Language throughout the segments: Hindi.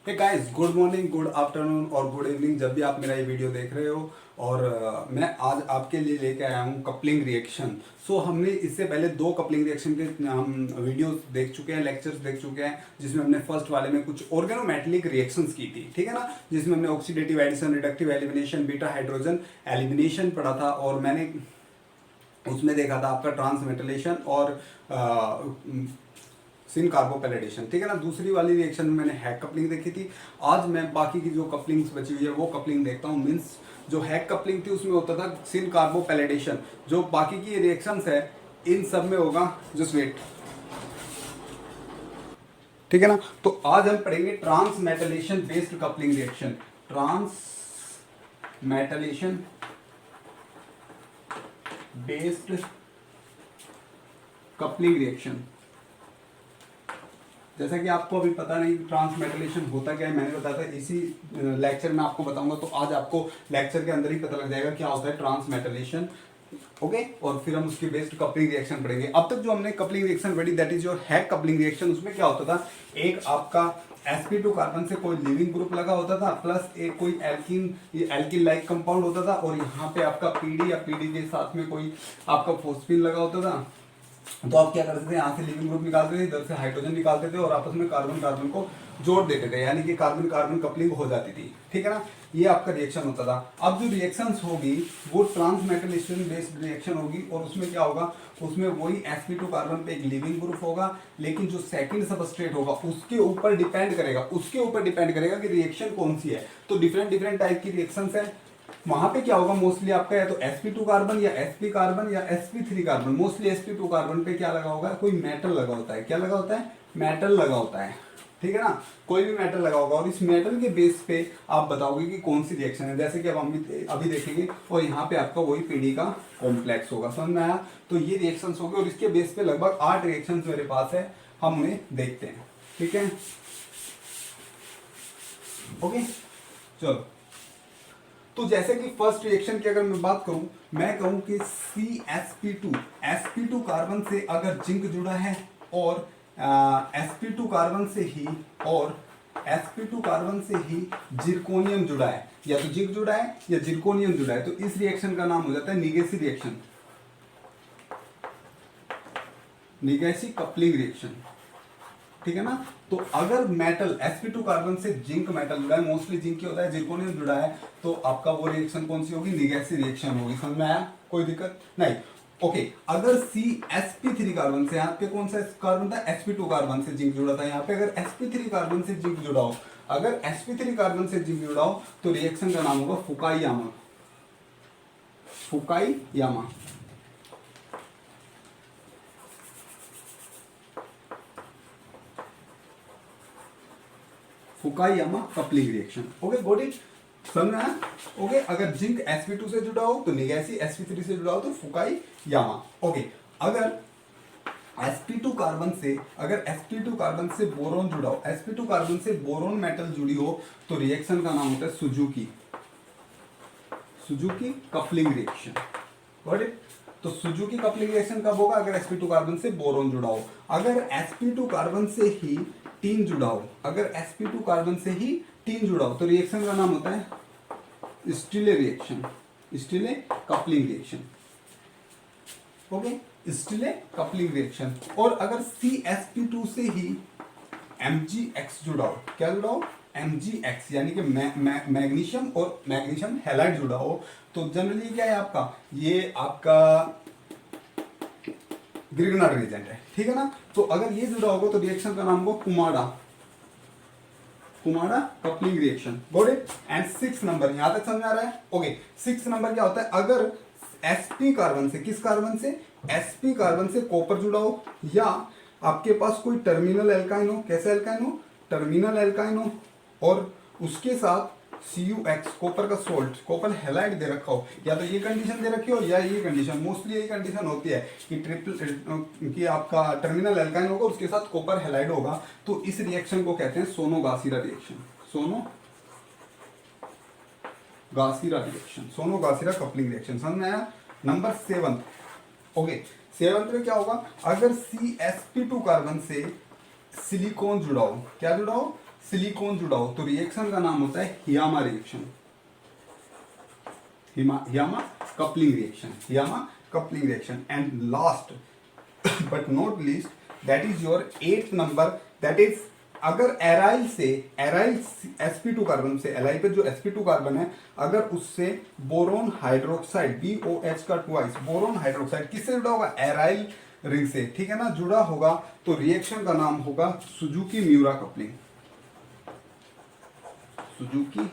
हे guys, good morning, good afternoon और गुड इवनिंग जब भी आप मेरा ये वीडियो देख रहे हो। और मैं आज आपके लिए लेके आया हूँ कपलिंग रिएक्शन। सो हमने इससे पहले दो कपलिंग रिएक्शन के हम वीडियोस देख चुके हैं, लेक्चर्स देख चुके हैं, जिसमें हमने फर्स्ट वाले में कुछ ऑर्गेनोमेटेलिक रिएक्शंस की थी, ठीक है ना, जिसमें हमने oxidative addition, reductive elimination, beta hydrogen elimination पढ़ा था। और मैंने उसमें देखा था आपका ट्रांसमेटलेशन और सिन कार्बोपेलेडेशन, ठीक है ना। दूसरी वाली रिएक्शन में मैंने हैक कपलिंग देखी थी। आज मैं बाकी की जो कपलिंग्स बची हुई है वो कपलिंग देखता हूँ। मीन्स जो हैक कपलिंग थी उसमें होता था सिन कार्बोपेलेडेशन, जो बाकी की रिएक्शंस है इन सब में होगा जस्ट वेट, ठीक है ना। तो आज हम पढ़ेंगे transmetalation based coupling reaction. Transmetalation based coupling reaction. जैसा कि आपको अभी पता नहीं ट्रांसमेटलेशन होता क्या है, मैंने बताया था इसी लेक्चर में आपको बताऊंगा। तो आज आपको लेक्चर के अंदर ही पता लग जाएगा क्या होता है ट्रांसमेटलेशन, ओके। और फिर हम उसके बेस्ड कपलिंग रिएक्शन पढ़ेंगे। अब तक जो हमने कपलिंग रिएक्शन पढ़ी that is your hack coupling reaction. उसमें क्या होता था, एक आपका sp2 कार्बन से कोई लिविंग ग्रुप लगा होता था, प्लस एक कोई एल्किन लाइक कंपाउंड होता था, और यहाँ पे आपका पीडी या पीडी के साथ में कोई आपका फॉस्फीन लगा होता था। तो आप क्या करते थे, यहाँ से लिविंग ग्रुप निकालते थे, इधर से हाइड्रोजन निकालते थे और आपस में कार्बन कार्बन को जोड़ देते थे, यानी कि कार्बन कार्बन कपलिंग हो जाती थी, ठीक है ना। ये आपका रिएक्शन होता था। अब जो रिएक्शंस होगी वो ट्रांसमेटलेशन बेस्ड रिएक्शन होगी, और उसमें क्या होगा, उसमें वही sp2 कार्बन पे एक लिविंग ग्रुप होगा, लेकिन जो सेकंड सबस्ट्रेट होगा उसके ऊपर डिपेंड करेगा कि रिएक्शन कौन सी है। तो डिफरेंट डिफरेंट टाइप की रिएक्शंस है। वहां पे क्या होगा, मोस्टली आपका या तो sp2 कार्बन या sp कार्बन या sp3 carbon. Mostly sp2 carbon पे क्या लगा होगा, कोई मेटल लगा होता है। क्या लगा होता है, मेटल लगा होता है, ठीक है ना। कोई भी मेटल लगा होगा और इस मेटल के बेस पे आप बताओगे कि कौन सी रिएक्शन है। जैसे कि अब हम अभी देखेंगे, और यहाँ पे आपका वही पीडी का कॉम्प्लेक्स होगा, समझ में आया। तो ये रिएक्शंस होंगे और इसके बेस पे लगभग 8 रिएक्शंस मेरे पास है, हम उन्हें देखते हैं, ठीक है, ओके। चलो, तो जैसे कि फर्स्ट रिएक्शन की अगर मैं बात करूं, मैं कहूं कि sp2 कार्बन से अगर जिंक जुड़ा है और sp2 कार्बन से ही और sp2 कार्बन से ही जिरकोनियम जुड़ा है, या तो जिंक जुड़ा है या जिरकोनियम जुड़ा है, तो इस रिएक्शन का नाम हो जाता है निगेसी रिएक्शन, निगेसी कपलिंग रिएक्शन, ठीक है ना। तो अगर मेटल sp2 कार्बन से जिंक मेटल जुड़ा है, मोस्टली जिंक ही होता है, जिरकोनियम जुड़ा है, तो आपका वो रिएक्शन कौन सी होगी, निगेसी रिएक्शन होगी। समझ में आया, कोई दिक्कत नहीं, ओके। अगर sp3 कार्बन से, यहाँ पे कौन सा कार्बन था, sp2 कार्बन से जिंक जुड़ा था, यहाँ पे अगर sp3 कार्बन से जिंक जुड़ा हो, अगर sp3 कार्बन से जिंक जुड़ा हो, तो रिएक्शन का नाम होगा Fukuyama, Fukuyama, Fukuyama coupling reaction, okay, got it, समझ में आया, ओके। अगर जिंक sp2 से जुड़ा हो तो निगेसी, sp3 से जुड़ा हो तो फुकाईयामा, ओके। अगर sp2 कार्बन से, अगर sp2 कार्बन से बोरोन जुड़ा हो, sp2 कार्बन से बोरोन मेटल जुड़ी हो, तो रिएक्शन का नाम होता है Suzuki, Suzuki coupling reaction, got it. तो सुजुकी कपलिंग रिएक्शन कब होगा, अगर sp2 कार्बन से बोरोन जुड़ा हो। अगर sp2 कार्बन से ही टीन जुड़ा हो, अगर sp2 कार्बन से ही टीन जुड़ा हो, तो रिएक्शन का नाम होता है Stille reaction, Stille coupling reaction, okay, Stille coupling reaction. और अगर CsP2 से ही Mgx जुड़ा हो, क्या जुड़ा हो, Mgx, यानी कि मैग्नीशियम और मैग्नीशियम हैलाइड जुड़ा हो, तो जनरली क्या है आपका, ये आपका ग्रिगनर रिएजेंट है, ठीक है ना। तो अगर ये जुड़ा होगा तो रिएक्शन का नाम होगा Kumada, Kumada coupling reaction, got it. And 6 number, यहां तक समझ आ रहा है, ओके। 6 नंबर क्या होता है, अगर sp कार्बन से, किस कार्बन से, sp कार्बन से कॉपर जुड़ा हो, या आपके पास कोई टर्मिनल एल्काइन हो, कैसे एल्काइन हो, टर्मिनल एल्काइन हो, और उसके साथ CuX कॉपर का सोल्ट, कॉपर हैलाइड दे रखा हो, या तो ये कंडीशन दे रखी हो या ये कंडीशन, मोस्टली यही कंडीशन होती है कि कि आपका टर्मिनल एल्काइन होगा उसके साथ कॉपर हैलाइड होगा, तो इस रिएक्शन को कहते हैं सोनो-गासीरा रिएक्शन, सोनो-गासीरा रिएक्शन, सोनो-गासीरा कपलिंग रिएक्शन, समझ में आया। Number 7, okay. 7 में क्या होगा, अगर CsP2 कार्बन से सिलिकॉन जुड़ा हो, क्या जुड़ा हो, सिलिकॉन जुड़ा हो तो रिएक्शन का नाम होता है Hiyama reaction, Hiyama coupling reaction, Hiyama coupling reaction. And last but not least that is your 8th number, that is अगर एराइल से, एराइल sp2 कार्बन से, एराइल पे जो sp2 कार्बन है अगर उससे बोरोन हाइड्रोक्साइड BOH का ट्वाइस, बोरोन हाइड्रोक्साइड किससे जुड़ा होगा, एराइल रिंग से, ठीक है ना, जुड़ा होगा तो रिएक्शन का नाम होगा Suzuki Miura coupling, Suzuki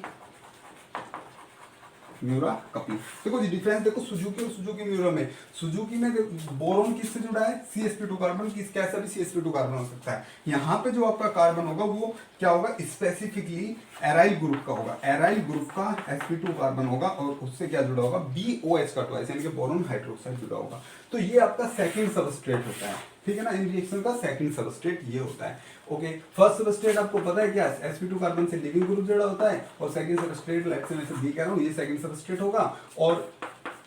Miura coupling. देखो जी डिफरेंस देखो सुजुकी और सुजुकी म्यूरा में, सुजुकी में बोरोन किससे जुड़ा है, CsP2 कार्बन, किस कैसा भी CsP2 कार्बन हो सकता है। यहाँ पे जो आपका कार्बन होगा वो क्या होगा, स्पेसिफिकली एराइल ग्रुप का होगा, एराइल ग्रुप का sp2 कार्बन होगा और उससे क्या जुड़ा होगा, BOH का ट्वाइस यानी कि बोरोन हाइड्रोक्साइड जुड़ा होगा। तो ये आपका सेकंड सबस्ट्रेट होता है, ठीक है ना, इन रिएक्शन का सेकंड सबस्ट्रेट ये होता है। ओके, फर्स्ट सबस्ट्रेट आपको पता है क्या, sp2 कार्बन से लिविंग ग्रुप जुड़ा होता है, और सेकंड सबस्ट्रेट लेक्स में से बी कह रहा हूँ, ये सेकंड सबस्ट्रेट होगा। और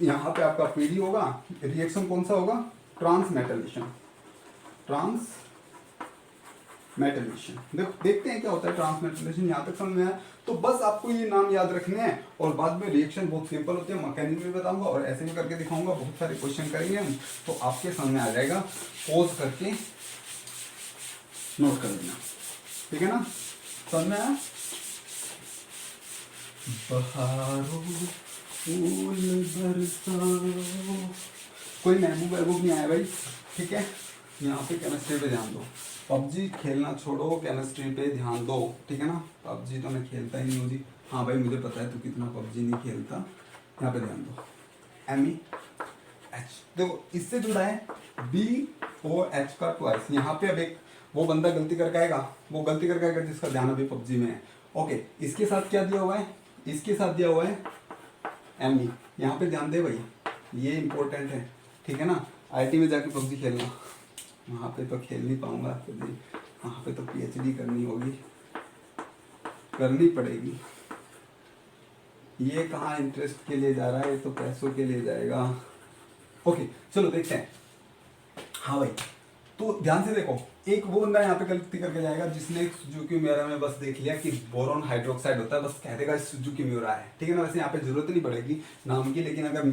यहाँ पे आपका पीडी होगा, रिएक्शन कौन सा होगा, ट्रांसमेटलेशन, ट्रांसमेटलेशन। देखते हैं क्या होता है ट्रांसमेटलेशन, यहाँ तक समझ में आया। तो बस आपको ये नाम याद रखने हैं और बाद में रिएक्शन बहुत सिंपल होती है, मैकेनिज्म भी बताऊंगा और ऐसे भी करके दिखाऊंगा, बहुत सारे क्वेश्चन करेंगे हम, तो आपके सामने आ जाएगा, पॉज करके नोट कर लेना, ठीक है ना, समझ में आया। बहारों फूल बरसाओ, कोई महबूब महबूब नहीं आया भाई, ठीक है। यहाँ पे केमिस्ट्री पे ध्यान दो, पबजी खेलना छोड़ो, केमिस्ट्री पे ध्यान दो, ठीक है ना। पबजी तो मैं खेलता ही नहीं हूँ जी, हाँ भाई मुझे पता है तू कितना पबजी नहीं खेलता, यहाँ पे ध्यान दो। MEH देखो इससे जुड़ा है BOH का ट्वाइस, यहाँ पे अब एक वो बंदा गलती करके आएगा, वो गलती करके आएगा जिसका ध्यान अभी पबजी में है। ओके, इसके साथ क्या दिया हुआ है, इसके साथ दिया हुआ है ME, यहाँ पे ध्यान दे भाई, ये इंपॉर्टेंट है, ठीक है ना। IT में जाके पबजी खेलना, वहाँ पे तो खेल नहीं पाऊंगा, वहाँ पे तो PhD करनी होगी, करनी पड़ेगी। ये कहाँ इंटरेस्ट के लिए जा रहा है, ये तो पैसों के लिए जाएगा। ओके चलो देखते हैं। हाँ भाई, तो ध्यान से देखो, एक वो बंदा यहाँ पे गलती करके जाएगा जिसने सुजुकी म्यूरा में बस देख लिया कि बोरोन हाइड्रोक्साइड होता है, बस कह देगा सुजुकी म्यूरा है, ठीक है ना। वैसे यहाँ पे जरूरत नहीं पड़ेगी नाम की, लेकिन अगर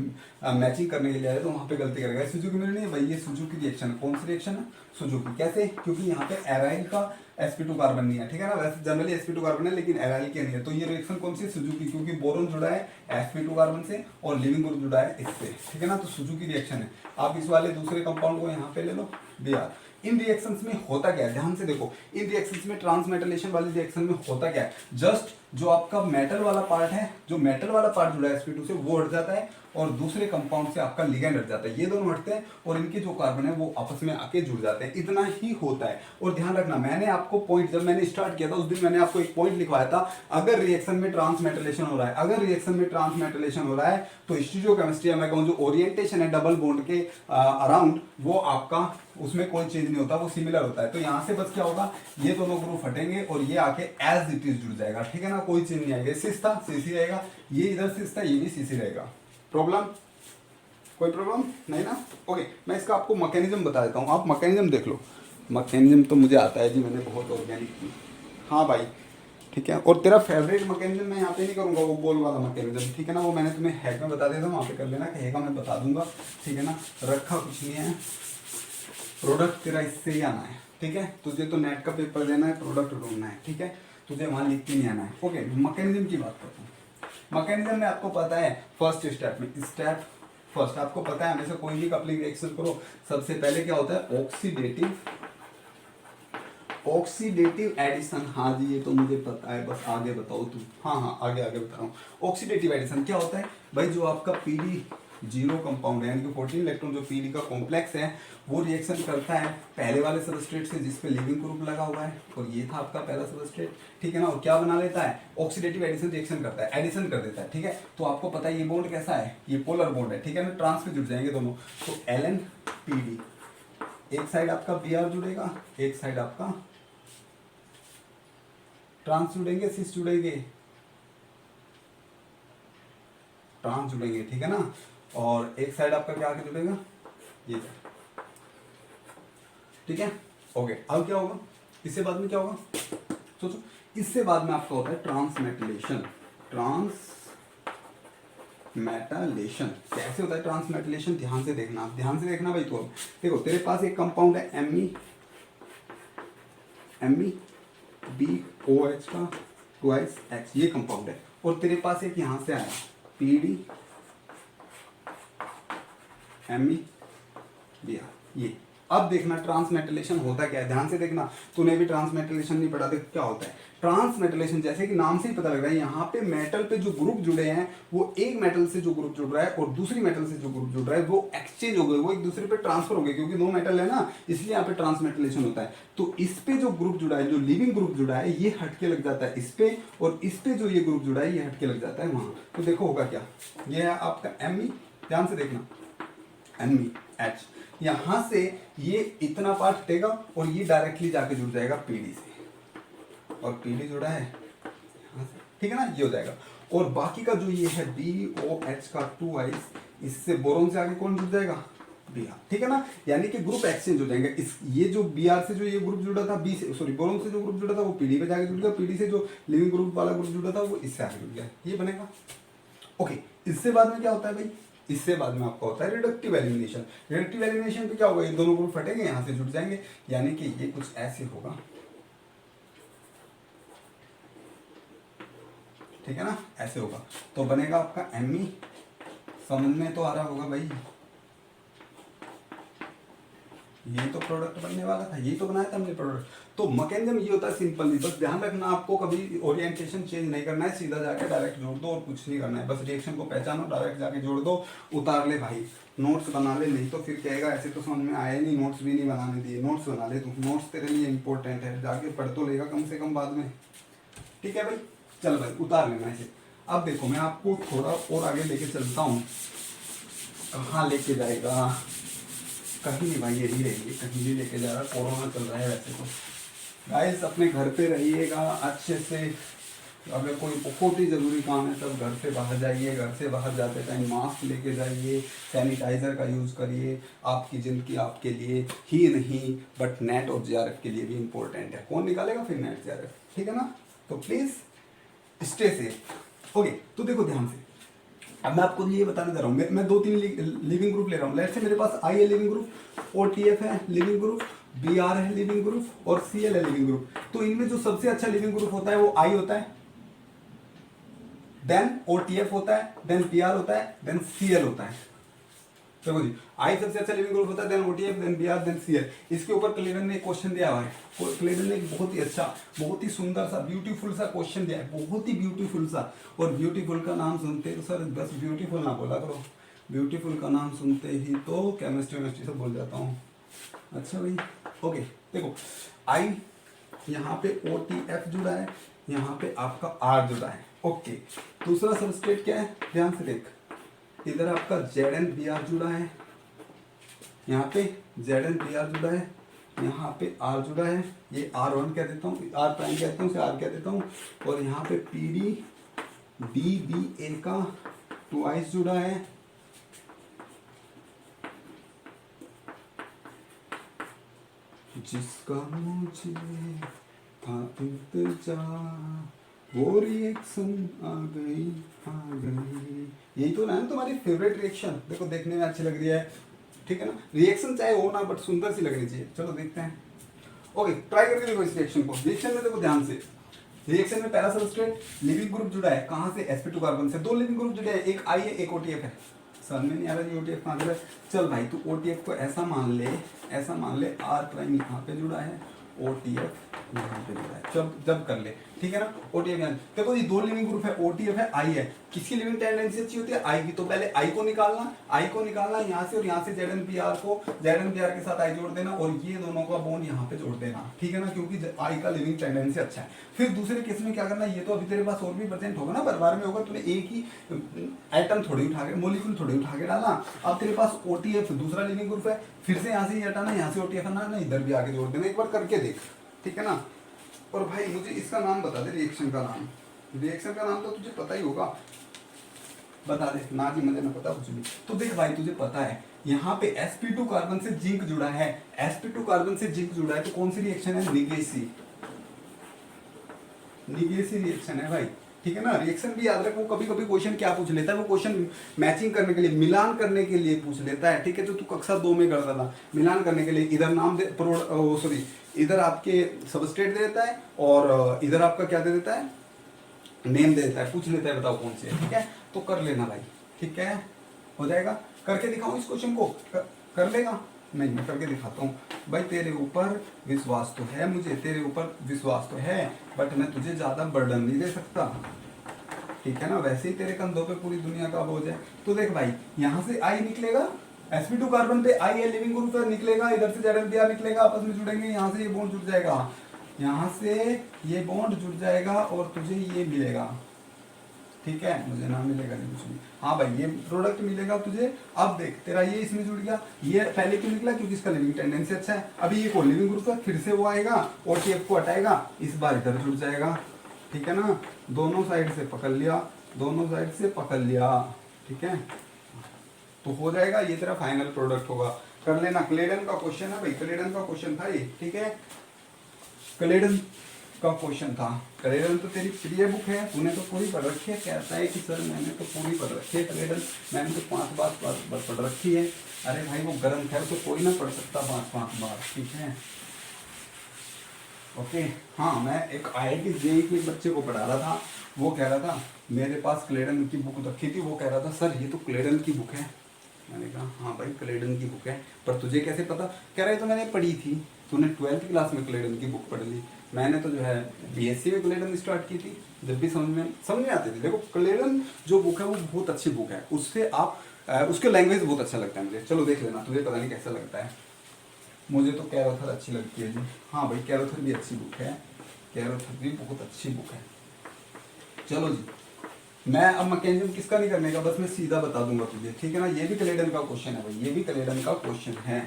मैचिंग करने के लिए आए तो वहाँ पे गलती करेगा, सुजुकी म्यूरा नहीं है भाई, ये सुजुकी रिएक्शन है। कौन सी रिएक्शन है, सुजुकी। कैसे, क्योंकि यहाँ पे एराइल का sp2 कार्बन नहीं है, ठीक है ना। वैसे जनरली sp2 कार्बन है लेकिन एराइल के नहीं है, तो ये रिएक्शन कौन सी, सुजुकी, क्योंकि बोरोन जुड़ा है sp2 कार्बन से और लिविंग ग्रुप जुड़ा है इससे, ठीक है ना। तो सुजुकी रिएक्शन है। आप इस वाले दूसरे कंपाउंड को यहाँ पे ले लो, Br। इन रिएक्शंस में होता क्या है, ध्यान से देखो, इन रिएक्शंस में, ट्रांसमेटलेशन वाली रिएक्शन में होता क्या है, जस्ट जो आपका मेटल वाला पार्ट है, जो मेटल वाला पार्ट जुड़ा है sp2 से वो हट जाता है और दूसरे कंपाउंड से आपका लिगेंड हट जाता है, ये दोनों हटते हैं और इनके जो कार्बन है वो आपस में आके जुड़ जाते हैं, इतना ही होता है। और ध्यान रखना, मैंने आपको पॉइंट, जब मैंने स्टार्ट किया था उस दिन मैंने आपको एक पॉइंट लिखवाया था, अगर रिएक्शन में ट्रांसमेटलेशन हो रहा है, अगर रिएक्शन में ट्रांसमेटलेशन हो रहा है तो स्टीरियोकेमिस्ट्री में कहूँ जो ओरिएंटेशन है डबल बॉन्ड के अराउंड, वो आपका उसमें कोई चेंज नहीं होता, वो सिमिलर होता है। तो यहाँ से बस क्या होगा, ये दोनों ग्रुप हटेंगे और ये आके एज इट इज जुड़ जाएगा, ठीक है ना, कोई चेंज नहीं आएगा। सिस था सीसी रहेगा, ये इधर सिस था, ये भी सीसी रहेगा। प्रॉब्लम, कोई प्रॉब्लम नहीं ना। ओके, मैं इसका आपको मैकेनिज्म बता देता हूँ, आप मैकेनिज्म देख लो। मैकेनिज्म तो मुझे आता है जी, मैंने बहुत ऑर्गेनिक की। हाँ भाई ठीक है, और तेरा फेवरेट मैकेनिज्म मैं यहाँ पे नहीं करूँगा, वो गोल वाला मैकेनिज्म, ठीक है ना, वो मैंने तुम्हें हैक में बता देता हूँ, वहाँ पे कर लेना, कहेगा मैं बता दूंगा, ठीक है ना। रखा कुछ नहीं है, प्रोडक्ट तेरा इससे ही आना है, ठीक है। तुझे तो नेट का पेपर देना है, प्रोडक्ट ढूंढना है, ठीक है, तुझे वहाँ लिख के नहीं आना है। ओके, मैकेनिज्म की बात करता हूँ। मैकेनिज्म में आपको पता है फर्स्ट स्टेप में, स्टेप फर्स्ट आपको पता है, हमेशा कोई भी कपलिंग रिएक्शन करो सबसे पहले क्या होता है, ऑक्सीडेटिव एडिशन। हाँ जी ये तो मुझे पता है, बस आगे बताओ तुम। हाँ आगे बता रहा हूँ। ऑक्सीडेटिव एडिशन क्या होता है भाई, जो आपका पीडी जीरो कंपाउंड है यानी कि 14 इलेक्ट्रॉन जो पीडी का कॉम्प्लेक्स है वो रिएक्शन करता है पहले वाले सबस्ट्रेट से जिस पे लिविंग ग्रुप लगा हुआ है, और ये था आपका पहला सबस्ट्रेट, ठीक है ना। और क्या बना लेता है, ऑक्सीडेटिव एडिशन रिएक्शन करता है, एडिशन कर देता है, ठीक है। तो आपको पता है ये बॉन्ड कैसा है, ये पोलर बॉन्ड है, ठीक है ना, ट्रांस पे जुड़ जाएंगे दोनों। तो LNPD, एक साइड आपका Br जुड़ेगा, एक साइड आपका ट्रांस जुड़ेंगे, सिस जुड़ेंगे, ट्रांस जुड़ेंगे, ठीक है ना। और एक साइड आपका क्या आके जुड़ेगा, ये, ठीक है। ओके, अब क्या होगा, इससे बाद में क्या होगा, सोचो। इससे बाद में आपका होता है ट्रांसमेटलेशन। ट्रांसमेटलेशन कैसे होता है ट्रांसमेटलेशन, ध्यान से देखना, आप ध्यान से देखना भाई। तो अब देखो तेरे पास एक कंपाउंड है MeBOH का 2X, ये कंपाउंड है, और तेरे पास एक यहां से आया PDMeBr, ये। अब देखना ट्रांसमेटलेशन होता क्या है, ध्यान से देखना, तूने भी ट्रांसमेटलेशन नहीं पढ़ा, देख क्या होता है ट्रांसमेटलेशन। जैसे कि नाम से ही पता लग रहा है, यहाँ पे मेटल पे जो ग्रुप जुड़े हैं वो एक मेटल से जो ग्रुप जुड़ रहा है और दूसरी मेटल से जो ग्रुप जुड़ रहा है वो एक्सचेंज हो गए, वो एक दूसरे पे ट्रांसफर हो गए, क्योंकि दो मेटल है ना, इसलिए यहाँ पे ट्रांसमेटलेशन होता है। तो इस पे जो ग्रुप जुड़ा है, जो लिविंग ग्रुप जुड़ा है, ये हटके लग जाता है इस पे, और इस पे जो ये ग्रुप जुड़ा है ये हटके लग जाता है वहां। तो देखो होगा क्या, ये है आपका Me, ध्यान से देखना MEH, यहां से ये इतना पार्ट हटेगा और ये डायरेक्टली जाके जुड़ जाएगा PD से, और PD जुड़ा है यहाँ से, ठीक है ना, ये हो जाएगा। और बाकी का जो ये है BOH का 2 इससे बोरोन से आगे कौन जुड़ जाएगा, Br, ठीक है ना, यानी कि ग्रुप एक्सचेंज हो जाएंगे। इस ये जो Br से जो ये ग्रुप जुड़ा था, B से सॉरी बोरोन से जो ग्रुप जुड़ा था वो PD पे जाके जुड़ गया, PD से जो लिविंग ग्रुप वाला ग्रुप जुड़ा था वो इससे आगे जुड़ गया, ये बनेगा। ओके, इससे बाद में क्या होता है भाई, इससे बाद में आपका होता है रिडक्टिव एलिमिनेशन। रिडक्टिव एलिमिनेशन पे क्या होगा, ये दोनों ग्रुप फटेंगे, यहाँ से जुड़ जाएंगे, यानी कि ये कुछ ऐसे होगा, ठीक है ना, ऐसे होगा। तो बनेगा आपका Me, समझ में तो आ रहा होगा भाई, ये तो प्रोडक्ट बनने वाला था, ये तो बनाया था हमने प्रोडक्ट। तो मैकेनिज्म ये होता है सिंपल, बस ध्यान रखना, आपको कभी ओरिएंटेशन चेंज नहीं करना है, सीधा जाके डायरेक्ट जोड़ दो और कुछ नहीं करना है, बस रिएक्शन को पहचानो, डायरेक्ट जाके जोड़ दो, उतार ले भाई, नोट्स बना ले, नहीं तो फिर कहेगा ऐसे तो समझ में आया नहीं, नोट्स भी नहीं बनाने दिए, नोट्स बना ले तू, नोट्स तेरे लिए इंपॉर्टेंट है, जाके पढ़ तो लेगा कम से कम बाद में, ठीक है भाई। चल भाई उतार लेना इसे। अब देखो मैं आपको थोड़ा और आगे लेके चलता हूँ, कहाँ लेके जाएगा, कहीं नहीं भाई, यही रहेगी, कहीं भी लेके जा रहा है, कोरोना चल रहा है वैसे तो। गाइस अपने घर पे रहिएगा अच्छे से, अगर कोई बहुत ही ज़रूरी काम है तब घर से बाहर जाइए, घर से बाहर जाते टाइम मास्क लेके जाइए, सैनिटाइज़र का यूज़ करिए, आपकी ज़िंदगी आपके लिए ही नहीं बट नेट और JRF के लिए भी इम्पोर्टेंट है, कौन निकालेगा फिर नेट JRF, ठीक है ना, तो प्लीज़ स्टे सेफ। ओके, तो देखो ध्यान से, अब मैं आपको ये बताने जा रहा हूँ, मैं 2-3 लिविंग ग्रुप ले रहा हूँ। लेट्स से मेरे पास I है लिविंग ग्रुप, OTF है लिविंग ग्रुप, BR है लिविंग ग्रुप और Cl है लिविंग ग्रुप। तो इनमें जो सबसे अच्छा लिविंग ग्रुप होता है वो I होता है, देन OTF होता है, देन BR होता है, देन Cl होता है। देखो जी, I सबसे अच्छा लिविंग ग्रुप होता है, then OTF, then BR, then Cl। इसके ऊपर क्लेवन ने एक क्वेश्चन दिया हुआ है, क्लेवन ने एक बहुत ही अच्छा, बहुत ही सुंदर सा, ब्यूटीफुल सा क्वेश्चन दिया है, बहुत ही ब्यूटीफुल सा। और ब्यूटीफुल का नाम सुनते तो सर बस ब्यूटीफुल ना बोला करो, ब्यूटीफुल का नाम सुनते ही तो केमिस्ट्री से बोल जाता हूँ। अच्छा भाई, ओके देखो, I यहाँ पे OTF जुड़ा है, यहाँ पे आपका R जुड़ा है, ओके। दूसरा सबस्ट्रेट क्या है, ध्यान से देख, इधर आपका ZnBr जुड़ा है, यहाँ पे ZnBr जुड़ा है, यहाँ पे R जुड़ा है, ये R1 कह देता हूँ, R प्राइम कहता हूँ, R कह देता हूँ, और यहाँ पे PDBA का 2 जुड़ा है, जिसका मुझे था इंतजार, वो रिएक्शन आ गई आ गई। यही तो ना है तुम्हारी फेवरेट रिएक्शन, देखो देखने में अच्छी लग रही है, ठीक है ना, रिएक्शन चाहे हो ना बट सुंदर सी लगनी चाहिए। चलो देखते हैं, ओके ट्राई करके देखो इस रिएक्शन को। रिएक्शन में देखो ध्यान से, रिएक्शन में पहला सबस्ट्रेट लिविंग ग्रुप जुड़ा है, कहाँ से, sp2 कार्बन से, 2 लिविंग ग्रुप जुड़े हैं, एक I है एक OTF है। समझ में नहीं आ रहा जी OTF कहाँ जुड़ा है, चल भाई तू OTF को ऐसा मान ले, ऐसा मान ले R प्राइम यहाँ पे जुड़ा है, OTF यहाँ पे जुड़ा है, जब कर ले, ठीक है ना। OTF यहाँ देखो जी, 2 लिविंग ग्रुप है, OTF है I है, किसकी लिविंग टेंडेंसी अच्छी होती है, I की। तो पहले I को निकालना यहाँ से, और यहाँ से ZnBr के साथ I जोड़ देना, और ये दोनों का बॉन्ड यहाँ पे जोड़ देना, ठीक है ना, क्योंकि I का लिविंग टेंडेंसी अच्छा है। फिर दूसरे केस में क्या करना, ये तो अभी तेरे पास और भी प्रेजेंट होगा ना, बार में होगा, तूने एक ही एटम थोड़ी उठा के, मोलिक्यूल थोड़ी उठा के डाला। अब तेरे पास OTF दूसरा लिविंग ग्रुप है, फिर से यहाँ से ही हटाना, यहाँ से OTF हटाना, इधर भी आगे जोड़ देना, एक बार करके देख, ठीक है ना। और भाई मुझे इसका नाम बता दे, रिएक्शन का नाम, रिएक्शन का नाम तो तुझे पता ही होगा, बता दे ना जी, मुझे ना पता कुछ भी। तो देख भाई तुझे पता है, यहाँ पे sp2 कार्बन से जिंक जुड़ा है, sp2 कार्बन से जिंक जुड़ा है, तो कौन सी रिएक्शन है, निगेसी। निगेसी रिएक्शन है भाई, ठीक है ना। रिएक्शन भी याद रखो, कभी कभी क्वेश्चन क्या पूछ लेता है, वो क्वेश्चन मैचिंग करने के लिए, मिलान करने के लिए पूछ लेता है, ठीक है। तो तू कक्षा 2 में करता था, मिलान करने के लिए इधर नाम दे सॉरी इधर आपके सबस्ट्रेट दे देता है और इधर आपका क्या दे देता है, नेम दे देता है, पूछ लेता है बताओ कौन सी है, ठीक है। तो कर लेना भाई, ठीक है, हो जाएगा। करके दिखाऊं इस क्वेश्चन को, कर लेगा? नहीं, मैं करके दिखाता हूँ भाई। तेरे ऊपर विश्वास तो है, मुझे तेरे ऊपर विश्वास तो है, बट मैं तुझे ज्यादा बर्डन नहीं दे सकता, ठीक है ना। वैसे ही तेरे कंधों पे पूरी दुनिया का बोझ है। तो देख भाई, यहाँ से आई निकलेगा, sp2 कार्बन पे आई है, लिविंग ग्रुप है, निकलेगा, इधर से ZnPr निकलेगा, आपस में जुड़ेंगे, यहाँ से ये बॉन्ड जुड़ जाएगा, यहाँ से ये बॉन्ड जुड़ जाएगा और तुझे ये मिलेगा, ठीक है। मुझे ना मिलेगा नहीं कुछ भी, हाँ भाई ये प्रोडक्ट मिलेगा तुझे। अब देख तेरा ये इसमें जुड़ गया, ये पहले क्यों निकला, क्योंकि इसका लिविंग टेंडेंसी अच्छा है। अभी ये को लिविंग ग्रुप है, फिर से वो आएगा और TF को हटाएगा, इस बार इधर जुड़ जाएगा, ठीक है ना। दोनों साइड से पकड़ लिया, दोनों साइड से पकड़ लिया, ठीक है। तो हो जाएगा, ये तेरा फाइनल प्रोडक्ट होगा। कर लेना, क्लेडन का क्वेश्चन है भाई, क्लेडन का क्वेश्चन था ये, ठीक है। क्लेडन का क्वेश्चन था। क्लेडन तो तेरी प्रिय बुक है, तूने तो पूरी पढ़ रखी है। कहता है कि सर मैंने तो पूरी पढ़ रखी है क्लेडन, मैंने तो 5 बार पढ़ रखी है। अरे भाई वो गर्म है, तो कोई ना पढ़ सकता 5 बार, ठीक है। ओके, हाँ मैं एक IIT JEE के बच्चे को पढ़ा रहा था, वो कह रहा था मेरे पास क्लेडन की बुक रखी थी, वो कह रहा था सर ये तो क्लेडन की बुक है। मैंने कहा हाँ भाई क्लेडन की बुक है, पर तुझे कैसे पता? कह रहा है तो मैंने पढ़ी थी। तूने 12th क्लास में क्लेडन की बुक पढ़ ली, मैंने तो जो है BSc में क्लेडन स्टार्ट की थी, जब भी समझ में आती थी। देखो क्लेडन जो बुक है वो बहुत अच्छी बुक है, उससे आप उसके लैंग्वेज बहुत अच्छा लगता है मुझे। चलो देख लेना, तुझे पता नहीं कैसा लगता है। मुझे तो कैरोथर अच्छी लगती है जी, हाँ भाई कैरोथर भी अच्छी बुक है, कैरोथर भी बहुत अच्छी बुक है। चलो जी, मैं अब मैकेनिज्म किसका नहीं करने का, बस मैं सीधा बता दूंगा तुझे, ठीक है ना। ये भी क्लेडन का क्वेश्चन है भाई, ये भी क्लेडन का क्वेश्चन है।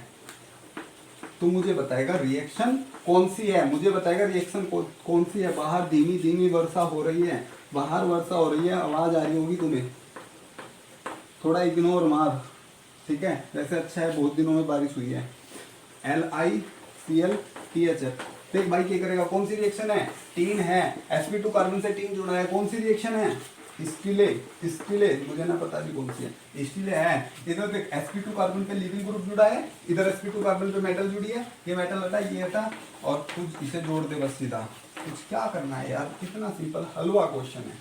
तू मुझे बताएगा रिएक्शन कौन सी है, मुझे बताएगा रिएक्शन कौन सी है। बाहर धीमी धीमी वर्षा हो रही है, बाहर वर्षा हो रही है, आवाज आ रही होगी तुम्हें, थोड़ा इग्नोर मार, ठीक है। वैसे अच्छा है, बहुत दिनों में बारिश हुई है। LiClTHF, देख भाई क्या करेगा, कौन सी रिएक्शन है, टीन है, sp2 कार्बन से टीन जुड़ा है, कौन सी रिएक्शन है, स्टीले, मुझे ना पता भी कौन सी है, स्टीले है। इधर देख sp2 कार्बन पे लिविंग ग्रुप जुड़ा है, इधर sp2 कार्बन पे मेटल जुड़ी है, ये मेटल हटा ये हटा और कुछ इसे जोड़ दे बस सीधा। कुछ क्या करना है यार, कितना सिंपल हलवा क्वेश्चन है,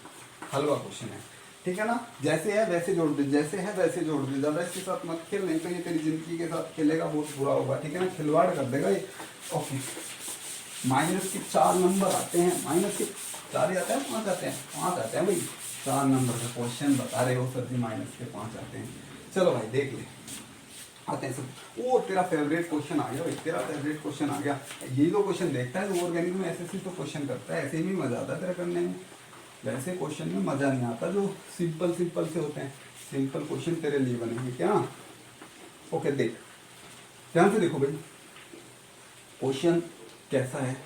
हलवा क्वेश्चन है, ठीक है ना। जैसे है वैसे जोड़ दे, जैसे है वैसे जोड़ दे, ज्यादा इसके साथ मत खेल, नहीं तो ये तेरी जिंदगी के साथ खेलेगा, बहुत बुरा होगा, ठीक है ना, खिलवाड़ कर देगा ये। ओके, माइनस के 4 नंबर आते हैं, माइनस के 4 ही आते हैं, 5 आते हैं, 5 आते हैं भाई। 4 नंबर का क्वेश्चन बता रहे हो सर जी, माइनस के 5 आते हैं। चलो भाई देख ले, आते हैं सब। ओ तेरा फेवरेट क्वेश्चन आ गया भाई, तेरा फेवरेट क्वेश्चन आ गया। ये जो क्वेश्चन देखता है तो ऑर्गेनिक में ऐसे तो क्वेश्चन करता है, ऐसे ही मजा आता है तेरा करने में। वैसे क्वेश्चन में मजा नहीं आता जो सिंपल से होते हैं। सिंपल क्वेश्चन तेरे लिए बनेंगे क्या? ओके देख, ध्यान से देखो भाई, क्वेश्चन कैसा है।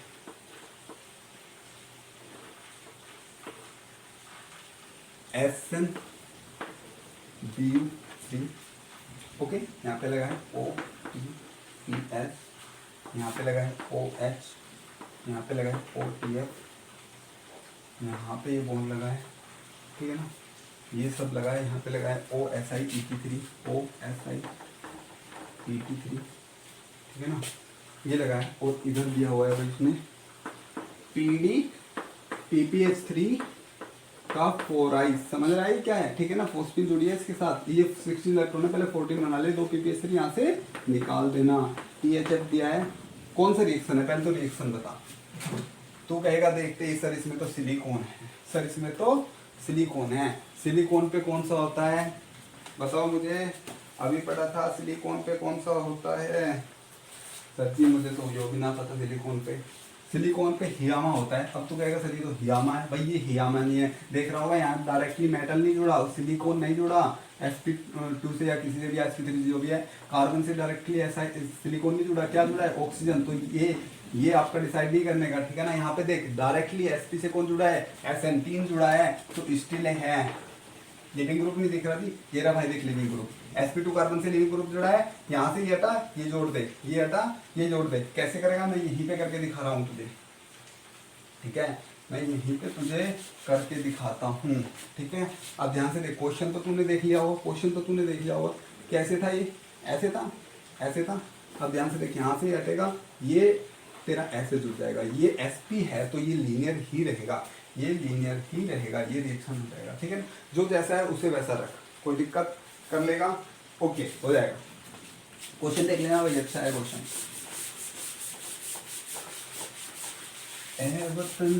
SnBu3, ओके, यहाँ पे लगा है OTPS, यहाँ पे लगा है OH, यहाँ पे लगा है OTF, यहाँ पे ये बॉन्ड लगा है, ठीक है ना, ये सब लगा है, यहाँ पे लगा है OSIEP3, OSIEP3, ठीक है ना, ये लगा है। और इधर दिया हुआ है भाई इसमें PDPPH3 का 4i, समझ रहा है क्या है, ठीक है ना। फोस्फिन जुड़ी है इसके साथ, ये 16 इलेक्ट्रॉन है, पहले 14 बना ले, 2 PPH3 यहाँ से निकाल देना। THF दिया है, कौन सा रिएक्शन है, पहले तो रिएक्शन बता। तो कहेगा देखते ही सर इसमें तो सिलिकॉन है, सर इसमें तो सिलिकॉन है। सिलिकॉन पे कौन सा होता है बताओ मुझे, अभी पढ़ा था सिलिकॉन पे कौन सा होता है। सर जी मुझे तो यो भी ना पता, सिलिकॉन पे हियामा होता है। अब तो कहेगा सर ये तो हियामा है, भाई ये हियामा नहीं है, देख रहा होगा यहाँ डायरेक्टली मेटल नहीं जुड़ा, सिलिकॉन नहीं जुड़ा, sp2 से या किसी से भी sp3 जो भी है, कार्बन से डायरेक्टली ऐसा सिलिकॉन नहीं जुड़ा, क्या जुड़ा है, ऑक्सीजन। तो ये आपका डिसाइड नहीं करने का, ठीक है ना। यहाँ पे देख डायरेक्टली sp से कौन जुड़ा है, SN3 जुड़ा है, तो स्टील है। लिविंग ग्रुप नहीं दिख रहा थी, ये रहा भाई देख लिविंग ग्रुप, sp2 कार्बन से लिविंग ग्रुप जुड़ा है, यहाँ से ये हटा ये जोड़ दे, ये हटा ये जोड़ दे। कैसे करेगा मैं यहीं पे करके दिखा रहा हूँ तुझे, ठीक है। मैं यहीं पे तुझे करके दिखाता हूँ, ठीक है। अब ध्यान से देख, क्वेश्चन तो तूने देख लिया होगा, क्वेश्चन तो तूने देख लिया होगा, कैसे था ये, ऐसे था, ऐसे था। अब ध्यान से देख, यहाँ से हटेगा, ये तेरा ऐसे जुड़ जाएगा, ये एसपी है तो ये लीनियर ही रहेगा, ये लीनियर ही रहेगा, ये रिएक्शन हो जाएगा, ठीक है। जो जैसा है उसे वैसा रख, कोई दिक्कत कर लेगा, ओके हो जाएगा। क्वेश्चन देख लेना भाई, अच्छा है क्वेश्चन। ए वतन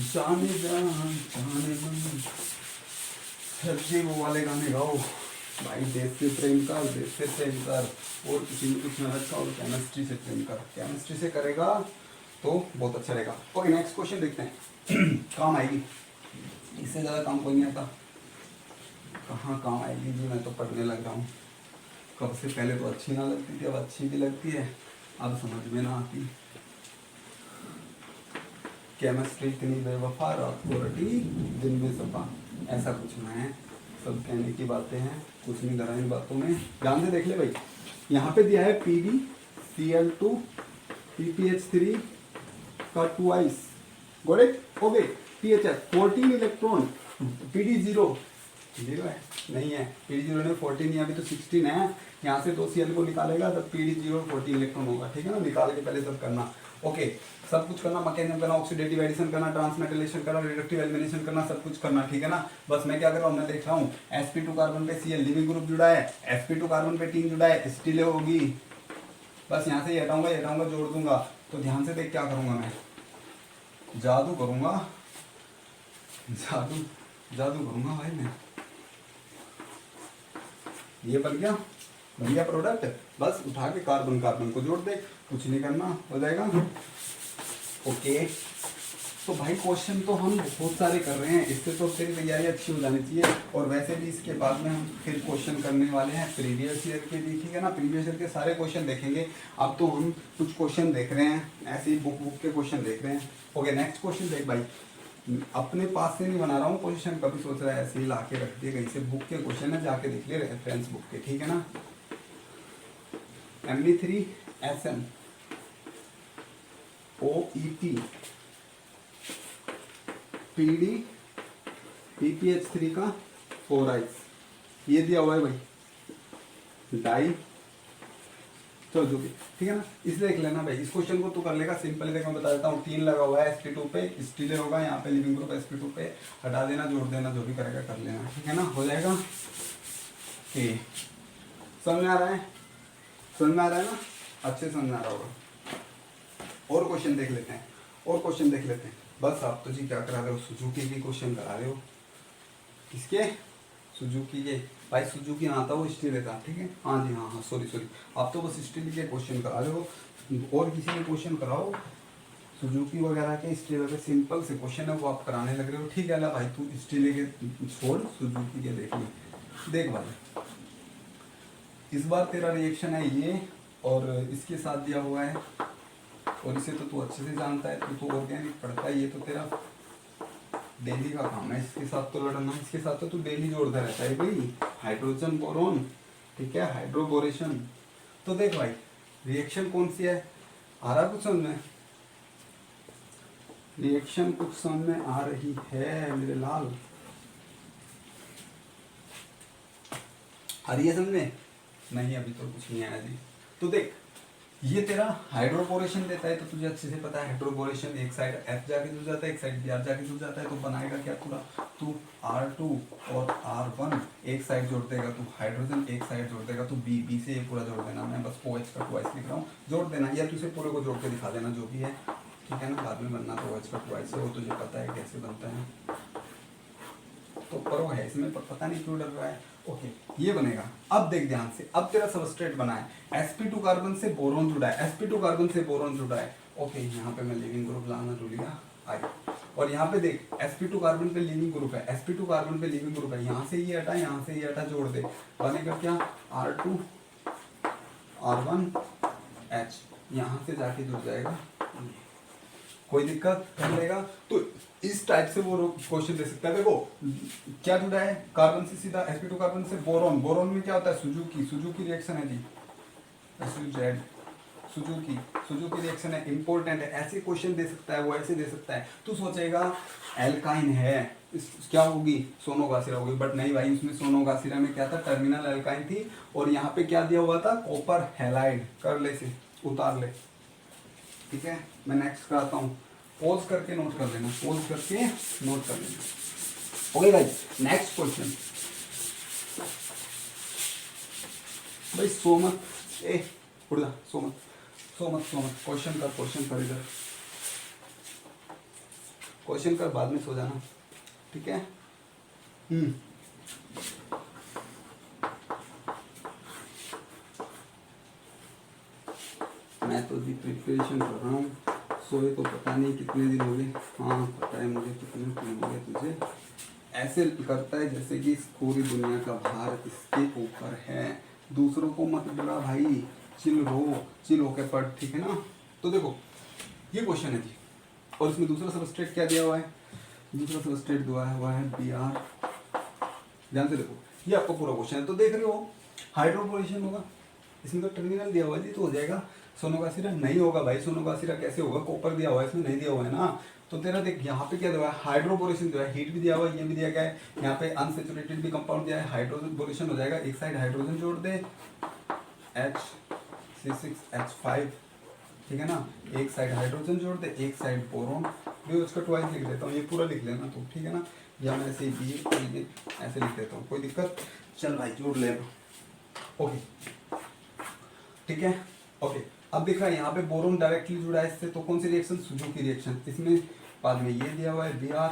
जाने जा जाने मन, सब्जी वो वाले गाने गाओ भाई, देश से प्रेम कर, देश से प्रेम कर, और किसी में कुछ ना रखा, और केमिस्ट्री से प्रेम कर, केमिस्ट्री से करेगा तो बहुत अच्छा रहेगा। ओके नेक्स्ट क्वेश्चन देखते हैं। काम आएगी, इससे ज़्यादा काम कोई नहीं आता। कहाँ काम आएगी जी, मैं तो पढ़ने लग रहा हूँ, कब से पहले तो अच्छी ना लगती थी, अब अच्छी भी लगती है, अब समझ में ना आती। केमिस्ट्री इतनी बेवफा, रात को रटी दिन में सपा, ऐसा कुछ ना है, सब कहने की बातें हैं, कुछ नहीं करा इन बातों में। ध्यान से देख ले भाई, यहाँ पे दिया है PbCl2 PPH3 का twice, got it, okay. PHF 14 electron, PD 0 है, नहीं है, PD 0 ने 14 है, अभी तो 16 है। यहाँ से 2 Cl को निकालेगा तब PD 0 14 इलेक्ट्रॉन होगा, ठीक है ना। निकाल के पहले सब करना, ओके सब कुछ करना, मैकेनिज्म करना, ऑक्सीडेटिव एडिशन करना, ट्रांसमेटलेशन करना, रिडक्टिव एलिमिनेशन करना, सब कुछ करना, ठीक है ना। बस मैं क्या कर रहा हूँ, मैं देख रहा हूँ sp2 कार्बन पे Cl लिविंग ग्रुप जुड़ा है, sp2 कार्बन पे टीन जुड़ा है, स्टील होगी, बस यहाँ से ये हटाऊंगा, ये हटाऊंगा, जोड़ दूंगा। तो ध्यान से देख क्या करूंगा मैं, जादू करूंगा, जादू जादू करूंगा भाई मैं। ये बन गया प्रोडक्ट, बस उठा के कार्बन कार्बन को जोड़ दे, कुछ नहीं करना, हो जाएगा, ओके। तो भाई क्वेश्चन तो हम बहुत सारे कर रहे हैं, इससे तो तेरी तैयारी अच्छी हो जानी चाहिए। और वैसे भी इसके बाद में हम फिर क्वेश्चन करने वाले हैं प्रीवियस ईयर के भी, ठीक है ना। प्रीवियस ईयर के सारे क्वेश्चन देखेंगे। अब तो हम कुछ क्वेश्चन देख रहे हैं, ऐसे ही बुक के क्वेश्चन देख रहे हैं। ओके नेक्स्ट क्वेश्चन देख भाई, अपने पास से नहीं बना रहा हूँ क्वेश्चन, कभी सोच रहा है ऐसे ही ला के रख दिए, कहीं से बुक के क्वेश्चन है, जाके देख ले रेफरेंस बुक के, ठीक है ना। Me3SN OEP PD PPH3 का 4 आइस, ये दिया हुआ है भाई, डाई, चलो जो भी, ठीक है ना। इसे देख लेना भाई, इस क्वेश्चन को तू कर लेगा सिंपल। देख मैं बता देता हूँ, 3 लगा हुआ है sp2 पे, स्टील होगा यहाँ पे, लिविंग ग्रुप sp2 पे, हटा देना, जोड़ देना, जो भी करेगा कर लेना, ठीक है ना, हो जाएगा। समझ में आ रहा है, समझ में आ रहा है ना, अच्छे समझ में आ रहा होगा। और क्वेश्चन देख लेते हैं, और क्वेश्चन देख लेते हैं। बस आप तो जी क्या करा रहे हो, सुजुकी के क्वेश्चन करा रहे हो, किसके, सुजुकी के भाई, सुजुकी आता वो स्टील का, ठीक है, हाँ जी हाँ, सॉरी आप तो बस स्टील के क्वेश्चन करा रहे हो, और किसी के क्वेश्चन कराओ सुजुकी वगैरह के, स्टील के सिंपल से क्वेश्चन है वो आप कराने लग रहे हो, ठीक है ना भाई। तू स्टील के छोड़, सुजुकी के देख ले। देख भाई इस बार तेरा रिएक्शन है ये, और इसके साथ दिया हुआ है, और इसे तो तू अच्छे से जानता है, तू तो ऑर्गेनिक पढ़ता है, ये तो तेरा डेली का काम है, इसके साथ तो लड़ना, इसके साथ तो तू डेली जोड़ता रहता है भाई। हाइड्रोजन बोरोन, ठीक है, हाइड्रोबोरेशन। तो देख भाई रिएक्शन कौन सी है, आ रहा कुछ समझ में, रिएक्शन कुछ समझ में आ रही है मेरे लाल, आ रही है समझ में, नहीं अभी तो कुछ नहीं आया जी। तो देख ये तेरा हाइड्रोबोरेशन देता है, तो तुझे अच्छे से पता है हाइड्रोबोरेशन, एक साइड F जाके जुड़ जाता है, एक साइड Br जाके जुड़ जाता है, तो बनाएगा क्या पूरा, तू R2 और R1 एक साइड जोड़ देगा, तू हाइड्रोजन एक साइड जोड़ देगा, तू B से ये पूरा जोड़ देना, मैं बस OH का ट्वाइस लिख रहा हूँ, जोड़ देना, या तुझे पूरे को जोड़ के दिखा देना, जो भी है, ठीक है ना। बाद में बनना तो OH का ट्वाइस है, वो तुझे पता है कैसे बनता है, तो प्रो है इसमें, पर पता नहीं क्यों डर रहा है। ओके ये बनेगा। अब देख ध्यान से, अब तेरा सबस्ट्रेट बना है, sp2 कार्बन से बोरोन जुड़ा है, sp2 कार्बन से बोरोन जुड़ा है, ओके यहाँ पे मैं लिविंग ग्रुप लाना भूल गया, आई। और यहाँ पे देख sp2 कार्बन पे लिविंग ग्रुप है, sp2 कार्बन पे लिविंग ग्रुप है, यहाँ से ये हटा, यहाँ से ये हटा, जोड़ दे, बनेगा क्या, R2 R1 H, यहाँ से जाके जुड़ जाएगा, कोई दिक्कत कर लेगा। तो इस टाइप से वो क्वेश्चन दे सकता है। देखो क्या जुड़ा है, कार्बन से सीधा sp2 कार्बन से बोरोन, बोरोन में क्या होता है, सुजुकी, सुजुकी रिएक्शन है जी, SU Z Suzuki, Suzuki reaction है, इंपॉर्टेंट है, ऐसे क्वेश्चन दे सकता है वो, ऐसे दे सकता है। तू सोचेगा एल्काइन है, क्या होगी, सोनोगासिरा होगी, बट नहीं भाई, उसमें सोनोगासिरा में क्या था, टर्मिनल एल्काइन थी, और यहाँ पे क्या दिया हुआ था, कॉपर हैलाइड। कर ले से, उतार ले, ठीक है। मैं नेक्स्ट कराता हूँ, पॉज करके नोट कर लेना, पॉज करके नोट कर लेना। ओके भाई, नेक्स्ट क्वेश्चन। भाई सोमत, ए उड़ जा, सोमत सोमत सोमत, क्वेश्चन कर इधर, क्वेश्चन कर, बाद में सो जाना, ठीक है। मैं तो अभी प्रिपरेशन कर रहा हूँ, सोए तो पता नहीं कितने दिन हो गए। हाँ पता है मुझे कितने दिन हो गए तुझे। ऐसे करता है जैसे कि पूरी दुनिया का भार इसके ऊपर है। दूसरों को मत डरा भाई, चिल होके पढ़, ठीक है ना। तो देखो ये क्वेश्चन है जी, और इसमें दूसरा सबस्ट्रेट क्या दिया हुआ है, दूसरा सबस्ट्रेट दिया हुआ है Br। ध्यान से देखो, ये आपको पूरा क्वेश्चन है, तो देख रहे हो हाइड्रोपोरेशन होगा, इसमें तो टर्मिनल दिया हुआ है जी, तो हो जाएगा सोनोगासिरा। नहीं होगा भाई, सोनोगासिरा कैसे होगा, कॉपर दिया हुआ है, इसमें नहीं दिया हुआ है ना। तो तेरा देख यहाँ पे क्या दिया हुआ है, हाइड्रोपोरेशन दिया है, हीट भी दिया हुआ है, ये भी दिया गया है, यहाँ पे अनसेचुरेटेड भी कंपाउंड दिया है, हाइड्रोपोरेशन हो जाएगा, एक साइड हाइड्रोजन जोड़ दे HC6H5, ठीक है ना, एक साइड हाइड्रोजन जोड़ दे, एक साइड बोरोन, भी उसका ट्वाइस लिख देता हूँ, ये पूरा लिख लेना तो, ठीक है ना, या मैं ऐसे भी ऐसे लिख देता हूँ, कोई दिक्कत। चल भाई जोड़ लेना, ओके ठीक है, ओके। अब दिख रहा है यहाँ पे बोरोन डायरेक्टली जुड़ा है इससे, तो कौन सी रिएक्शन, सुजुकी रिएक्शन। इसमें बाद में ये दिया हुआ है Br,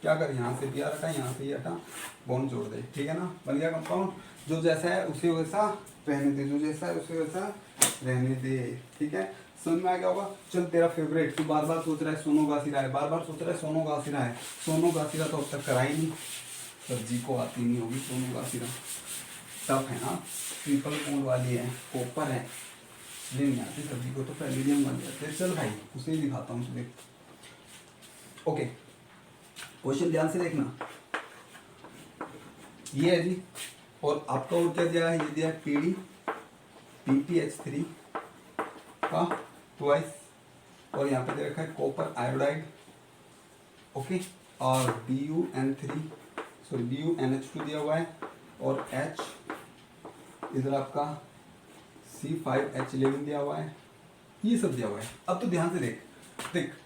क्या कर, यहाँ से Br हटा, यहाँ से ये हटा, बॉन्ड जोड़ दे, ठीक है ना, बन गया कंपाउंड। जो जैसा है उसे वैसा रहने दे, जो जैसा है उसे वैसा रहने दे, ठीक है। समझ में आ गया होगा। चल तेरा फेवरेट, तू बार बार सोच रहा है सोनोगासिरा है, बार बार सोच रहा है सोनोगासिरा है, सोनोगासिरा तो अब तक कराई नहीं, सब्जी को आती नहीं होगी सोनोगासिरा, टफ है ना, ट्रिपल बॉन्ड वाली है, कॉपर है, ये नहीं आती सब्जी को, तो पैलेडियम बन जाते हैं। चल भाई उसे ही दिखाता हूँ तुझे, ओके। क्वेश्चन ध्यान से देखना, ये है जी, और आपका और क्या दिया है, ये दिया है PTH3 का ट्वाइस, और यहाँ पे दे रखा है कॉपर आयोडाइड, ओके, और BuNH2 दिया हुआ है, और H इधर आपका C5H11 दिया हुआ है, ये सब दिया हुआ है। अब तो ध्यान से देख,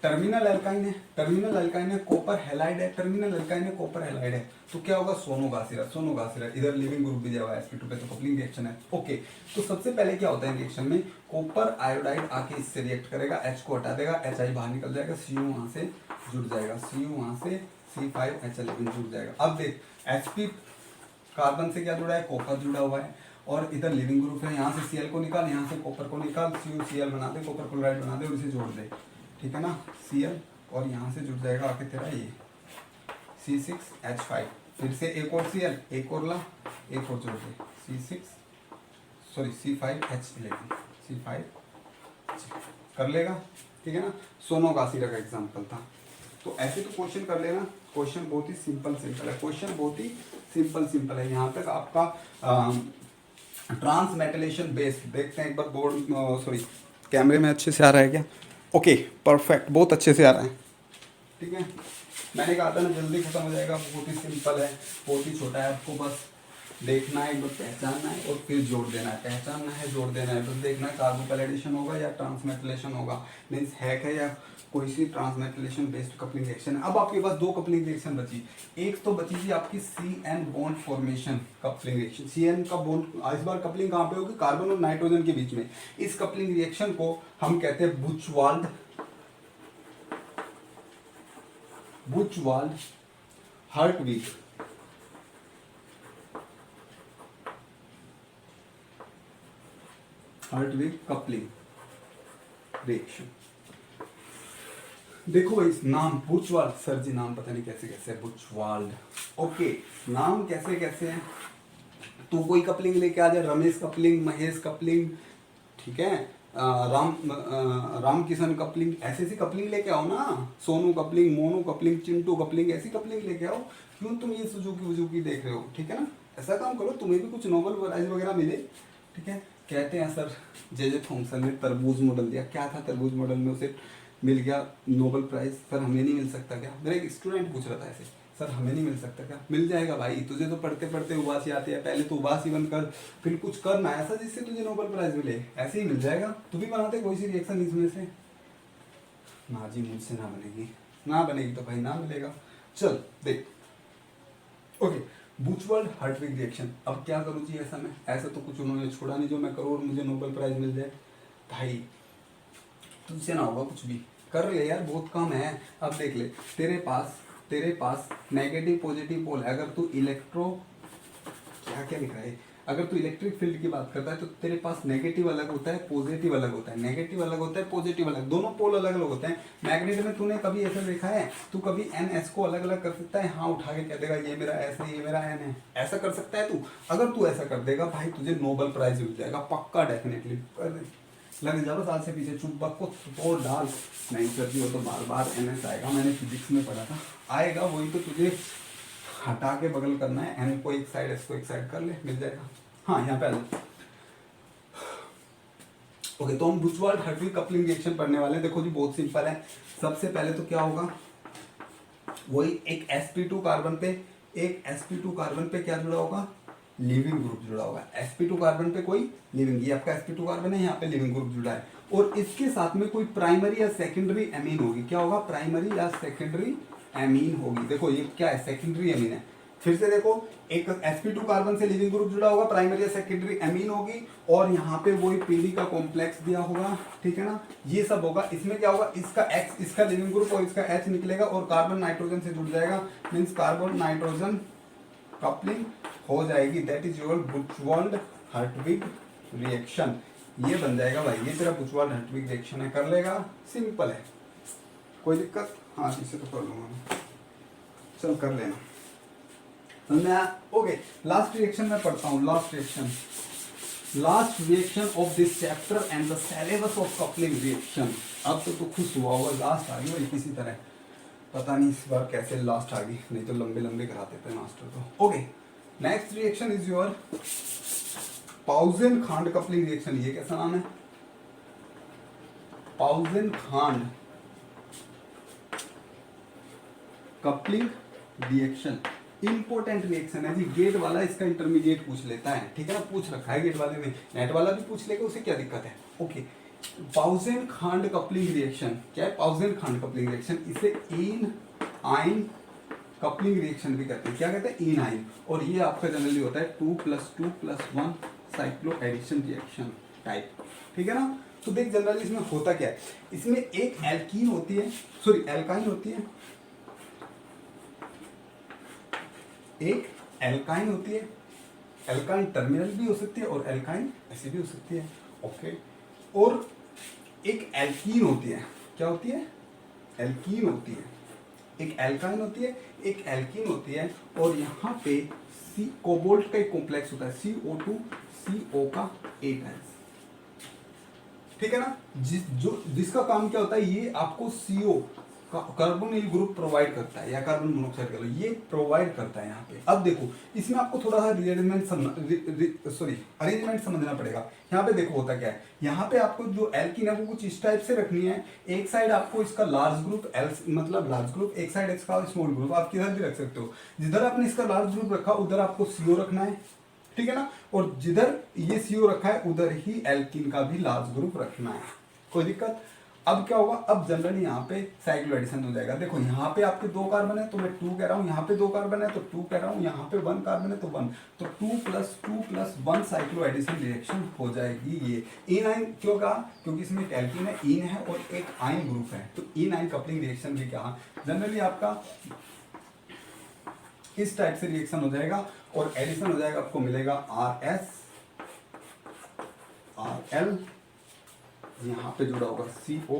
टर्मिनल एल्काइन है, टर्मिनल एल्काइन है, कॉपर हैलाइड है, टर्मिनल एल्काइन है, कॉपर हैलाइड है, तो क्या होगा, सोनोगासिरा। इधर लिविंग ग्रुप भी दिया हुआ है sp2 पे, तो कपलिंग रिएक्शन है, ओके। तो सबसे पहले क्या होता है रिएक्शन में, कॉपर आयोडाइड आके इससे रिएक्ट करेगा, H को हटा देगा, HI बाहर निकल जाएगा, Cu वहां से जुड़ जाएगा, Cu वहां से C5H11 जुड़ जाएगा। अब देख Sp कार्बन से क्या जुड़ा है, कॉपर जुड़ा हुआ है, और इधर लिविंग ग्रुप है, यहाँ से Cl को निकाल, यहाँ से कॉपर को निकाल, CuCl बना दे, कॉपर क्लोराइड बना दे, और इसे जोड़ दे, ठीक है ना, Cl, और यहाँ से जुड़ जाएगा आके तेरा ये C6H5, फिर से एक और Cl, एक और ला, एक और जोड़ दे, C5H11, C5 कर लेगा, ठीक है ना। सोनोगासिरा का एग्जाम्पल था, तो ऐसे तो क्वेश्चन कर लेना। क्वेश्चन बहुत ही सिंपल है, क्वेश्चन बहुत ही सिंपल है। यहाँ तक आपका ट्रांसमेटलेशन बेस्ड देखते हैं एक बार, बोर्ड सॉरी कैमरे में अच्छे से आ रहा है क्या, ओके परफेक्ट, बहुत अच्छे से आ रहा है, ठीक है। मैंने कहा था ना जल्दी खत्म हो जाएगा, बहुत ही सिंपल है, बहुत ही छोटा है, आपको बस देखना है, एक बार पहचानना है और फिर जोड़ देना है, पहचानना है जोड़ देना है, बस देखना है कार्बोपैलेडिशन होगा या ट्रांसमेटलेशन होगा, मीन्स हैक है या कोई सी ट्रांसमेटलेशन बेस्ड कपलिंग रिएक्शन है। अब आपके पास दो कपलिंग रिएक्शन बची, एक तो बची थी आपकी CN bond formation coupling reaction. CN का बॉन्ड, इस बार कपलिंग कहाँ पे होगी, कार्बन और नाइट्रोजन के बीच में। इस कपलिंग रिएक्शन को हम कहते हैं बुचवाल्ड हर्टविग कपलिंग रिएक्शन। देखो भाई नाम बुचवाल्ड, सर जी नाम पता नहीं कैसे कैसे है, बुचवाल्ड, ओके नाम कैसे कैसे है, तो कोई कपलिंग लेके आ जाए, रमेश कपलिंग, महेश कपलिंग, ठीक है, राम किशन कपलिंग, ऐसी कपलिंग लेके आओ ना, Sonu coupling, Monu coupling, Chintu coupling, ऐसी कपलिंग लेके आओ। क्यों तुम ये सुजुकी देख रहे हो, ठीक है ना, ऐसा काम करो, तुम्हें भी कुछ नोबेल प्राइज वगैरह मिले, ठीक है। कहते हैं सर जे थॉमसन ने तरबूज मॉडल दिया, क्या था तरबूज मॉडल में, उसे मिल गया नोबेल प्राइज। सर हमें नहीं मिल सकता क्या? मेरा एक स्टूडेंट पूछ रहा था ऐसे, सर हमें नहीं मिल सकता क्या? मिल जाएगा भाई, तुझे तो पढ़ते पढ़ते उबासी आती है, पहले तो उबासी बंद कर, फिर कुछ करना ऐसा जिससे तुझे नोबेल प्राइज मिले, ऐसे ही मिल जाएगा। तू भी बनाते कोई सी रिएक्शन इसमें से? ना जी मुझसे ना बनेगी, ना बनेगी तो भाई ना मिलेगा। चल देख, ओके, बुचवर्ल्ड हर्टविग रिएक्शन। अब क्या करूँ जी ऐसा में, ऐसा तो कुछ उन्होंने छोड़ा नहीं जो मैं करूँ और मुझे नोबेल प्राइज मिल जाए। भाई तुझसे ना होगा कुछ भी, कर ले यार, बहुत कम है। अब देख ले, तेरे पास नेगेटिव पॉजिटिव पोल है। अगर तू क्या क्या लिखा है, अगर तू इलेक्ट्रिक फील्ड की बात करता है तो तेरे पास नेगेटिव अलग होता है, पॉजिटिव अलग होता है, नेगेटिव अलग होता है, पॉजिटिव अलग, दोनों पोल अलग अलग होते हैं। मैग्नेट में तूने कभी ऐसा देखा है, तू कभी एन एस को अलग अलग कर सकता है? हाँ, उठा के कह देगा ये मेरा एस है, ये मेरा एन है, ऐसा कर सकता है तू? अगर तू ऐसा कर देगा भाई, तुझे नोबेल प्राइज मिल जाएगा पक्का, डेफिनेटली। लग जा बस आज से पीछे, चुप बक को तोड़ डाल। नहीं सर जी वो तो बार बार एन एस आएगा, मैंने फिजिक्स में पढ़ा था, आएगा वही तो, तुझे हटा के बगल करना है, एन को एक साइड, एस को एक साइड कर ले, मिल जाएगा। हाँ यहाँ पे आ जाओ। ओके, तो हम बुचवर्ल्ड हर्टविग कपलिंग रिएक्शन पढ़ने वाले हैं। देखो जी बहुत सिंपल है। सबसे पहले तो क्या होगा, वही एक sp2 कार्बन पे, एक sp2 कार्बन पे क्या जुड़ा होगा, लिविंग ग्रुप जुड़ा होगा। sp2 कार्बन पे कोई लिविंग, ये आपका sp2 कार्बन है, यहाँ पे लिविंग ग्रुप जुड़ा है, और इसके साथ में कोई प्राइमरी या सेकेंडरी एमीन होगी। क्या होगा, प्राइमरी या सेकेंडरी एमीन होगी। देखो ये क्या है, सेकेंडरी एमीन है। फिर से देखो, एक sp2 कार्बन से लिविंग ग्रुप जुड़ा होगा, प्राइमरी या सेकेंडरी एमीन होगी, और यहाँ पे वही पीडी का कॉम्प्लेक्स दिया होगा, ठीक है ना, ये सब होगा। इसमें क्या होगा, इसका X, इसका लिविंग ग्रुप और इसका H निकलेगा और कार्बन नाइट्रोजन से जुड़ जाएगा, मीन्स कार्बन नाइट्रोजन कपलिंग हो जाएगी। That is your Buchwald Hartwig reaction. ये बन जाएगा भाई, ये तेरा बुचवर्ल्ड हर्टविग रिएक्शन है। कर लेगा, सिंपल है, कोई दिक्कत? हाँ इसे तो कर लूंगा मैं, चल कर लेना। ओके, लास्ट रिएक्शन मैं पढ़ता हूँ। Last reaction of this chapter and the syllabus of coupling reaction. अब तो खुश हुआ होगा, लास्ट आ गई भाई किसी तरह, पता नहीं इस बार कैसे लास्ट आ गई, नहीं तो लंबे लंबे कराते थे मास्टर तो। Okay, next reaction is your Pauson Khand coupling reaction. ये कैसा नाम है, Pauson Khand coupling reaction. Important reaction है जी, गेट वाला इसका इंटरमीडिएट पूछ लेता है, ठीक है ना, पूछ रखा है गेट वाले ने, नेट वाला भी पूछ लेगा, उसे क्या दिक्कत है। ओके, पाउजेन-खांड कपलिंग रिएक्शन क्या है, पाउजेन-खांड कपलिंग रिएक्शन, इसे इन आइन कपलिंग रिएक्शन भी कहते हैं। क्या कहते हैं, इन आइन। और ये आपका जनरली होता है 2+2+1 साइक्लो एडिशन रिएक्शन टाइप, ठीक है ना। तो देख जनरली इसमें होता क्या है, इसमें एक एल्कीन होती है, सॉरी एल्काइन होती है, एक एल्काइन होती है, एल्काइन टर्मिनल भी हो सकती है और एल्काइन ऐसी भी हो सकती है। ओके, और एक एल्कीन होती है। क्या होती है, एल्कीन होती है, एक एल्काइन होती है, एक एल्कीन होती है, और यहाँ पे सी कोबाल्ट का एक कॉम्प्लेक्स होता है, CO2 CO का 8 है, ठीक है ना। जिसका काम क्या होता है, ये आपको CO कार्बोनिल ग्रुप प्रोवाइड करता है, या कार्बन मोनोऑक्साइड कह लो, ये प्रोवाइड करता है यहाँ पे। अब देखो इसमें आपको थोड़ा सा अरेंजमेंट समझना पड़ेगा। यहाँ पे देखो होता क्या है, यहाँ पे आपको जो एल्कीन है वो कुछ इस टाइप से रखनी है। एक साइड आपको इसका लार्ज ग्रुप मतलब लार्ज ग्रुप, एक साइड इसका स्मॉल ग्रुप, आप किधर भी रख सकते हो। जिधर आपने इसका लार्ज ग्रुप रखा उधर आपको CO रखना है, ठीक है ना, और जिधर ये CO रखा है उधर ही एल्कीन का भी लार्ज ग्रुप रखना है। कोई दिक्कत? अब क्या होगा, अब जनरली यहाँ पे साइक्लो एडिशन हो जाएगा। देखो यहाँ पे आपके 2 कार्बन है तो मैं 2 कह रहा हूँ, यहाँ पे 2 कार्बन है तो 2 कह रहा हूँ, यहाँ पे 1 कार्बन है तो 1, तो 2+2+1 साइक्लो एडिशन रिएक्शन हो जाएगी। ये इन आइन क्यों कहा, क्योंकि इसमें एक एल्कीन है, इन है और एक आइन ग्रुप है, तो इन आइन कपलिंग रिएक्शन भी कहा। जनरली आपका इस टाइप से रिएक्शन हो जाएगा और एडिशन हो जाएगा, आपको मिलेगा RS RL, यहाँ पे जुड़ा होगा CO,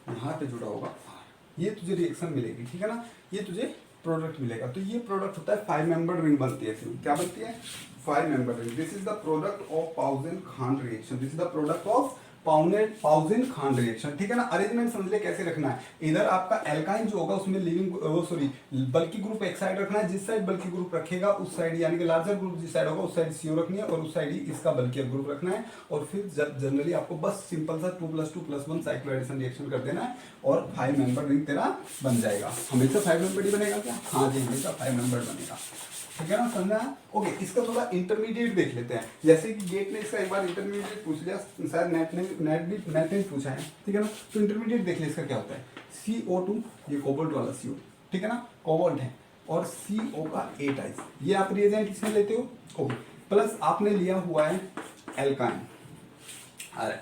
यहाँ पे जुड़ा होगा R, ये तुझे रिएक्शन मिलेगी, ठीक है ना, ये तुझे प्रोडक्ट मिलेगा। तो ये प्रोडक्ट होता है 5 मेंबर रिंग बनती है इसमें। क्या बनती है, 5 member ring. This is the product of Pauson Khand reaction, this is the product of Pauson Khand reaction, ठीक है ना। अरेंजमेंट समझ ले कैसे रखना है, इधर आपका एल्काइन जो होगा उसमें बल्कि ग्रुप एक साइड रखना है, जिस साइड बल्कि ग्रुप रखेगा उस साइड यानी कि लार्जर ग्रुप जिस साइड होगा उस साइड CO रखनी है और उस साइड ही इसका बल्कि ग्रुप रखना है। और फिर जनरली आपको बस सिंपल सा 2+2+1 साइक्लोएडिशन रिएक्शन कर देना है और 5 मेंबर रिंग तेरा बन जाएगा। हमेशा 5 मेंबर ही बनेगा क्या? हाँ जी, हमेशा 5 मेंबर बनेगा, ठीक है ना, समझा? ओके, इसका थोड़ा इंटरमीडिएट देख लेते हैं। जैसे कि गेट ने इसका एक बार इंटरमीडिएट पूछ लिया, शायद नेट ने पूछा है, ठीक है ना। तो इंटरमीडिएट देख ले इसका क्या होता है। CO2 ये कोबाल्ट वाला CO, ठीक है ना, कोबाल्ट है, और CO का 8 आइस, ये आप रिएजेंट इसमें लेते हो। ओके, प्लस आपने लिया हुआ है एल्काइन। अरे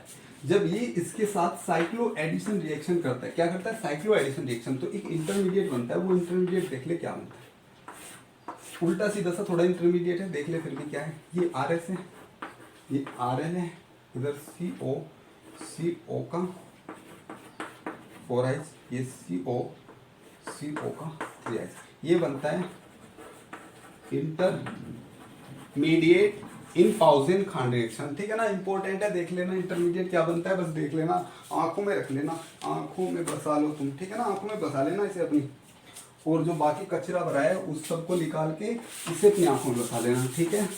जब ये इसके साथ साइक्लो एडिशन रिएक्शन करता है, क्या करता है? साइक्लो एडिशन रिएक्शन, तो एक इंटरमीडिएट बनता है। वो इंटरमीडिएट देख ले क्या बनता है, उल्टा सीधा सा थोड़ा इंटरमीडिएट है, देख ले फिर भी क्या है। ये RS है, ये RL है, इधर CO का 4 आइस, ये CO का 3 आइस, ये बनता है इंटरमीडिएट इन पाउजिन खान रिएक्शन, ठीक है ना। इंपॉर्टेंट है, देख लेना इंटरमीडिएट क्या बनता है, बस देख लेना, आंखों में रख लेना, आंखों में बसा लो तुम, ठीक है ना, आंखों में बसा लेना इसे अपनी, और जो बाकी कचरा भरा है उस सबको निकाल के इसे अपनी आंखों में बसा लेना, ठीक है।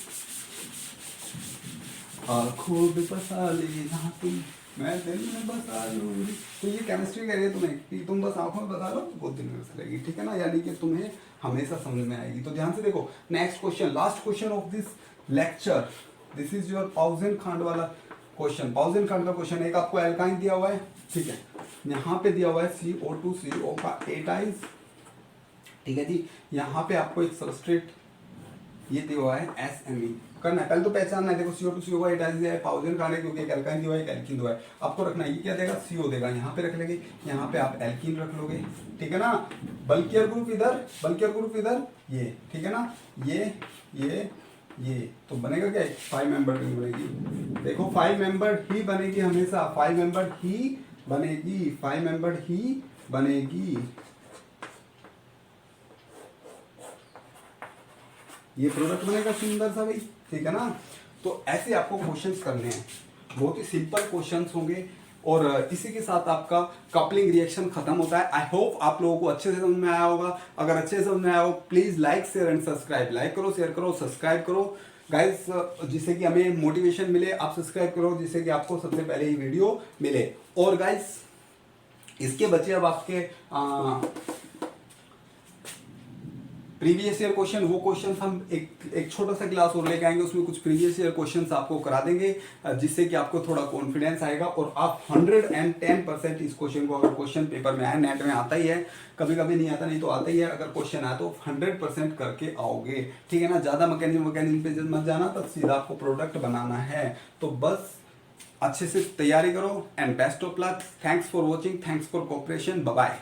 आंखों में बसा लेना तुम, मैं दिल में बसा लूंगी। तो ये केमिस्ट्री कह रही है तुम्हें कि तुम बस आंखों में बसा लो, वो दिल में बसा लेगी, ठीक है ना, यानी कि तुम्हें हमेशा समझ में आएगी। तो ध्यान से देखो, next question, last question of this lecture, this is your Pauson Khand वाला क्वेश्चन। पाउजिन खांड का क्वेश्चन, एक आपको एल्काइन दिया हुआ है, ठीक है, यहाँ पे दिया हुआ है CO2 CO का 8 आइस, ठीक है जी। यहाँ पे आपको एक सबस्ट्रेट ये दिया हुआ है SME करना है, पहले तो पहचानना है। देखो CO2 CO का 8 आइस दिया है, पाउजिन खाना है क्योंकि एक एल्काइन दिया हुआ है, एक एल्कीन दिया हुआ है, आपको रखना है। ये क्या देगा? CO देगा, यहाँ पे रख लेंगे, यहाँ पे आप एल्कीन रख लोगे, ठीक है ना। बल्कियर ग्रुप इधर, ये ठीक है ना, ये तो बनेगा क्या? 5 मेंबर रिंग बनेगी। देखो 5 मेंबर ही बनेगी हमेशा, 5 मेंबर ही बनेगी। ये प्रोडक्ट बनेगा सुंदर सा भाई, ठीक है ना। तो ऐसे आपको क्वेश्चंस करने हैं, बहुत ही सिंपल क्वेश्चंस होंगे, और इसी के साथ आपका कपलिंग रिएक्शन खत्म होता है। आई होप आप लोगों को अच्छे से समझ में आया होगा। अगर अच्छे से समझ में आया हो, please like share and subscribe, like करो, शेयर करो, सब्सक्राइब करो गाइस, जिससे कि हमें मोटिवेशन मिले। आप सब्सक्राइब करो जिससे कि आपको सबसे पहले ही वीडियो मिले। और गाइस इसके बच्चे अब आपके प्रीवियस ईयर क्वेश्चन, वो क्वेश्चन हम एक छोटा सा क्लास और लेके आएंगे, उसमें कुछ प्रीवियस ईयर क्वेश्चंस आपको करा देंगे, जिससे कि आपको थोड़ा कॉन्फिडेंस आएगा और आप 110% इस क्वेश्चन को, अगर क्वेश्चन पेपर में आए, नेट में आता ही है, कभी कभी नहीं आता, नहीं तो आता ही है, अगर क्वेश्चन आया तो 100% करके आओगे, ठीक है ना। ज़्यादा मैकेनिज्म पे मत जाना, तब सीधा आपको प्रोडक्ट बनाना है। तो बस अच्छे से तैयारी करो and best of luck. Thanks for watching, thanks for cooperation, bye bye.